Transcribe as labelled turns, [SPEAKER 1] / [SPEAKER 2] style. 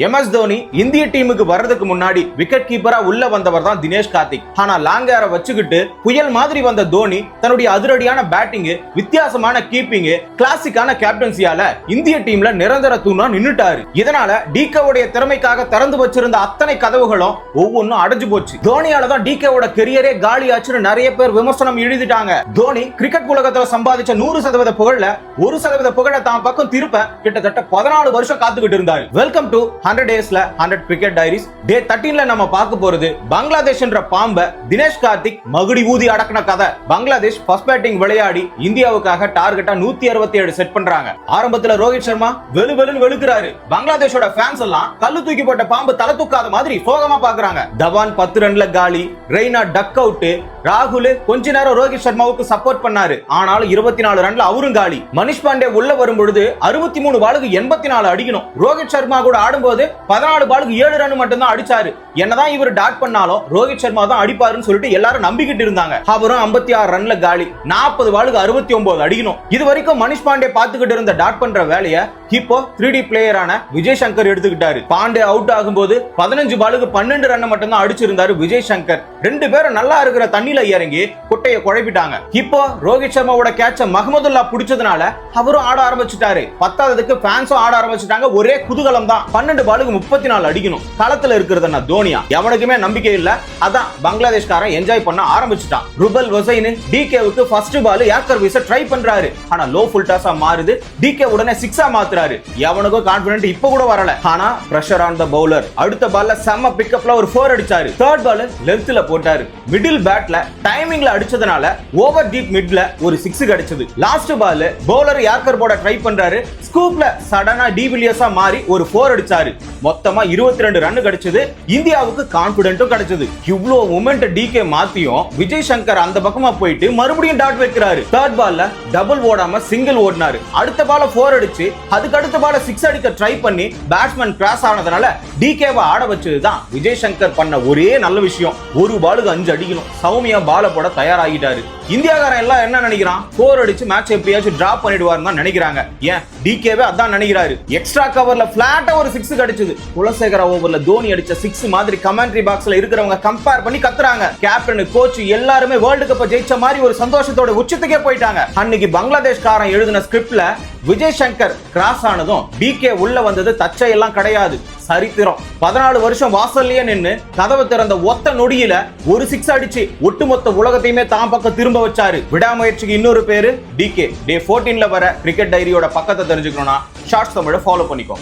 [SPEAKER 1] MS Dhoni இந்திய டீமுக்கு வர்றதுக்கு முன்னாடி விக்கெட் கீப்பரா உள்ள வந்தவர் தான் தினேஷ் கார்த்திக். ஆனா லாங் ஏரை வச்சுக்கிட்டு புயல் மாதிரி வந்த தோனி தன்னுடைய அதிரடியான பேட்டிங், வித்தியாசமான கீப்பிங், கிளாசிக்கான கேப்டன்சியால இந்திய டீம்ல நிரந்தர தூணா நின்னுட்டாரு. இதனால டிகேவுடைய திறமைக்காக திறந்து வச்சிருந்த அத்தனை கதவுகளும் ஒவ்வொன்றும் அடைஞ்சு போச்சு. தோனியால தான் டிகேவோட கெரியரே காலி ஆச்சுன்னு நிறைய பேர் விமர்சனம் எழுதிட்டாங்க. தோனி கிரிக்கெட் உலகத்துல சம்பாதிச்ச 100% புகழ்ல 1% புகழ தான் பக்கம் திருப்ப கிட்டத்தட்ட 14 வருஷம் காத்துக்கிட்டு இருந்தாரு. வெல்கம் டு 100 டேஸ்ல 100 கிரிக்கெட் டைரிஸ். டே 13ல நம்ம பார்க்க போறது பங்களாதேஷ் என்ற பாம்பை தினேஷ் கார்த்திக் மகுடி ஊதி அடக்கின கதை. பங்களாதேஷ் ஃபர்ஸ்ட் பேட்டிங் விளையாடி இந்தியாவுக்காக டார்கெட்டா 167 செட் பண்றாங்க. ஆரம்பத்துல ரோஹித் சர்மா வெளுவெளுன்னு வெளுக்கிறாரு. பங்களாதேஷோட ஃபேன்ஸ் எல்லாம் கல்லு தூக்கி போட்ட பாம்பு தலை தூக்காத மாதிரி சோகமா பாக்குறாங்க. தவான் 10 ரன்ல காலி, ரெய்னா டக் அவுட், ராகுல் கொஞ்ச நேரம் ரோஹித் சர்மாவுக்கு சப்போர்ட் பண்ணாரு. ஆனாலும் 24 ரன்ல அவரும் காலி. மனிஷ் பாண்டே உள்ள வரும்பொழுது 63 பாலுக்கு 84 அடிக்கணும். ரோஹித் சர்மா கூட ஆடும்போது 14 பாலுக்கு 7 ரன் மட்டும் தான் அடிச்சாரு. என்னதான் இவர் டாட் பண்ணாலும் ரோஹித் சர்மா தான் அடிப்பாருன்னு சொல்லிட்டு எல்லாரும் நம்பிக்கிட்டு இருந்தாங்க. அவரும் 56 ரன்ல காலி. 40 பாலுக்கு 69 அடிக்கணும். இது வரைக்கும் மனிஷ் பாண்டே பாத்துக்கிட்டு இருந்த டாட் பண்ற வேலையை இப்போ 3D பிளேயரான விஜய் சங்கர் எடுத்துக்கிட்டாரு. பாண்டே அவுட் ஆகும்போது 15 பாலுக்கு 12 ரன் மட்டும் தான் அடிச்சிருந்தாரு விஜய் சங்கர். ரெண்டு பேரும் நல்லா இருக்கிற தண்ணியில இறங்கி குட்டையை குழப்பிட்டாங்க. இப்போ ரோஹித் சர்மாவோட கேட்ச மஹமதுல்லா பிடிச்சதுனால அவரும் ஆட ஆரம்பிச்சுட்டாரு. பத்தாவதுக்கு ஃபேன்ஸும் ஆட ஆரம்பிச்சுட்டாங்க. ஒரே குதூகலம் தான். 12 பாலுக்கு 34 அடிக்கணும். களத்துல இருக்கிறது தோனியா. எவனுக்குமே நம்பிக்கை இல்ல. அதான் பங்களாதேஷ்காரன் என்ஜாய் பண்ண ஆரம்பிச்சுட்டான். ருபல் வசைன் டிகேவுக்கு ஃபர்ஸ்ட் பால் யாக்கர் வீச ட்ரை பண்றாரு. ஆனா லோ ஃபுல் டாஸா மாறுது. டிகே உடனே 6 மாத்துறாரு. எவனுக்கும் கான்ஃபிடன்ட் இப்ப கூட வரல. ஆனா பிரஷர் ஆன் தி பவுலர். அடுத்த பால்ல செம்ம பிக்கப்ல ஒரு 4 அடிச்சாரு. தேர்ட் பால் லென்த்ல போட்டாரு. மிடில் பேட்ல டைமிங்ல அடிச்சதனால ஓவர் டீப் மிட்ல ஒரு 6 கிடைச்சது. லாஸ்ட் பால் பவுலர் யாக்கர் போட ட்ரை பண்றாரு. ஸ்கூப்ல சடனா டிவிலியர்ஸா மாறி ஒரு 4 அடிச்சாரு. மொத்தமா 22 ரன் கிடைச்சது. இந்தியாவுக்கு கான்ஃபிடன்ட்டும் கிடைச்சது. இவ்ளோ மொமெண்ட் டிகே மாத்தியும் விஜய் சங்கர் அந்த பக்கமா போயிட்டு மறுபடியும் டாட் வைக்கிறாரு. தேர்ட் பால்ல டபுள் ஓடாம சிங்கிள் ஓடினாரு. அடுத்த பால 4 அடிச்சு அதுக்கு அடுத்த பால 6 அடிக்க ட்ரை பண்ணி பேட்ஸ்மேன் கிராஸ் ஆனதுனால டிகேவை ஆட வச்சதுதான் விஜய் சங்கர் பண்ண ஒரே நல்ல விஷயம். ஒரு பாலுக்கு 5 அடிக்கணும். சௌமியா பால போட தயாராகிட்டாரு. இந்தியாக்காரன் எல்லாம் என்ன நினைக்கிறான்? 4 அடிச்சு மேட்ச் எப்படியாச்சும் டிராப் பண்ணிடுவாருன்னு தான் நினைக்கிறாங்க. ஏன் டிகேவே அதான் நினைக்கிறாரு. எக்ஸ்ட்ரா கவர்ல பிளாட்டா ஒரு 6 கிடைச்சது. குலசேகர ஓவர்ல தோனி அடிச்ச 6 மாதிரி கமெண்ட்ரி பாக்ஸ்ல இருக்கிறவங்க கம்பேர் பண்ணி கத்துறாங்க. கேப்டன், கோச் எல்லாருமே வேர்ல்ட் கப் ஜெயிச்ச மாதிரி ஒரு சந்தோஷத்தோட உச்சத்துக்கே போயிட்டாங்க. அன்னைக்கு பங்களாதேஷ்காரன் எழுதின ஸ்கிரிப்ட்ல விஜய் சங்கர் கிராஸ் ஆனதும் டிகே உள்ள வந்தது தச்சையெல்லாம் கிடையாது. சரித்திரம். 14 வருஷம் வாசல்லயே நின்னு கதவை திறந்த ஒத்த நொடியில ஒரு 6 அடிச்சு ஒட்டுமொத்த உலகத்தையுமே தான் பக்கம் திரும்ப வச்சாரு. விடாமுயற்சிக்கு இன்னொரு பேரு டிகே. டே 14ல வர கிரிக்கெட் டைரியோட பக்கத்தை தெரிஞ்சுக்கணும்னா ஷார்ட்ஸ் தமிழை ஃபாலோ பண்ணிக்கோ.